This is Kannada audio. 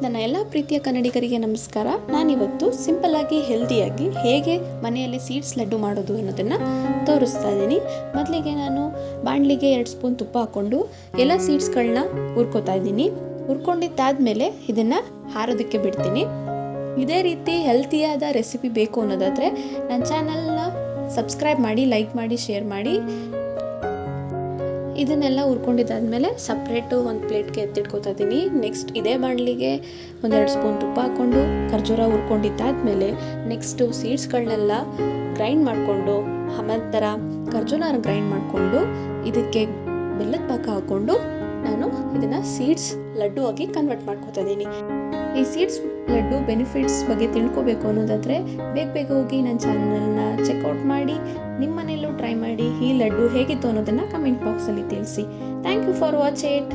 ನನ್ನ ಎಲ್ಲ ಪ್ರೀತಿಯ ಕನ್ನಡಿಗರಿಗೆ ನಮಸ್ಕಾರ. ನಾನಿವತ್ತು ಸಿಂಪಲ್ಲಾಗಿ ಹೆಲ್ದಿಯಾಗಿ ಹೇಗೆ ಮನೆಯಲ್ಲಿ ಸೀಡ್ಸ್ ಲಡ್ಡು ಮಾಡೋದು ಅನ್ನೋದನ್ನು ತೋರಿಸ್ತಾ ಇದ್ದೀನಿ. ಮೊದಲಿಗೆ ನಾನು ಬಾಣಲಿಗೆ 2 ಸ್ಪೂನ್ ತುಪ್ಪ ಹಾಕ್ಕೊಂಡು ಎಲ್ಲ ಸೀಡ್ಸ್ಗಳನ್ನ ಹುರ್ಕೋತಾ ಇದ್ದೀನಿ. ಹುರ್ಕೊಂಡಿದ್ದಾದಮೇಲೆ ಇದನ್ನು ಹಾರೋದಕ್ಕೆ ಬಿಡ್ತೀನಿ. ಇದೇ ರೀತಿ ಹೆಲ್ತಿಯಾದ ರೆಸಿಪಿ ಬೇಕು ಅನ್ನೋದಾದರೆ ನನ್ನ ಚಾನಲ್ನ ಸಬ್ಸ್ಕ್ರೈಬ್ ಮಾಡಿ, ಲೈಕ್ ಮಾಡಿ, ಶೇರ್ ಮಾಡಿ. ಇದನ್ನೆಲ್ಲ ಹುರ್ಕೊಂಡಿದ್ದಾದಮೇಲೆ ಸಪ್ರೇಟು ಒಂದು ಪ್ಲೇಟ್ಗೆ ಎತ್ತಿಟ್ಕೋತಾ ಇದ್ದೀನಿ. ನೆಕ್ಸ್ಟ್ ಇದೇ ಬಾಣಲಿಗೆ 1-2 ಸ್ಪೂನ್ ತುಪ್ಪ ಹಾಕ್ಕೊಂಡು ಖರ್ಜೂರ ಹುರ್ಕೊಂಡಿದ್ದಾದಮೇಲೆ ನೆಕ್ಸ್ಟು ಸೀಡ್ಸ್ಗಳನ್ನೆಲ್ಲ ಗ್ರೈಂಡ್ ಮಾಡಿಕೊಂಡು ಆನಂತರ ಖರ್ಜೂರ ಗ್ರೈಂಡ್ ಮಾಡಿಕೊಂಡು ಇದಕ್ಕೆ ಬೆಲ್ಲದ ಪಾಕ ಹಾಕ್ಕೊಂಡು ನಾನು ಇದನ್ನು ಸೀಡ್ಸ್ ಲಡ್ಡು ಆಗಿ ಕನ್ವರ್ಟ್ ಮಾಡ್ಕೋತಾ ಇದ್ದೀನಿ. ಈ ಸೀಡ್ಸ್ ಲಡ್ಡು ಬೆನಿಫಿಟ್ಸ್ ಬಗ್ಗೆ ತಿಳ್ಕೊಬೇಕು ಅನ್ನೋದಾದರೆ ಬೇಗ ಹೋಗಿ ನನ್ನ ಚಾನಲ್ನ ಚೆಕ್ಔಟ್ ಮಾಡಿ ನಿಮ್ಮ ಮನೆಯಲ್ಲೂ ಟ್ರೈ ಮಾಡಿ. ಈ ಲಡ್ಡು ಹೇಗಿತ್ತು ಅನ್ನೋದನ್ನು ಕಮೆಂಟ್ ಬಾಕ್ಸಲ್ಲಿ ತಿಳಿಸಿ. Thank you for watch it.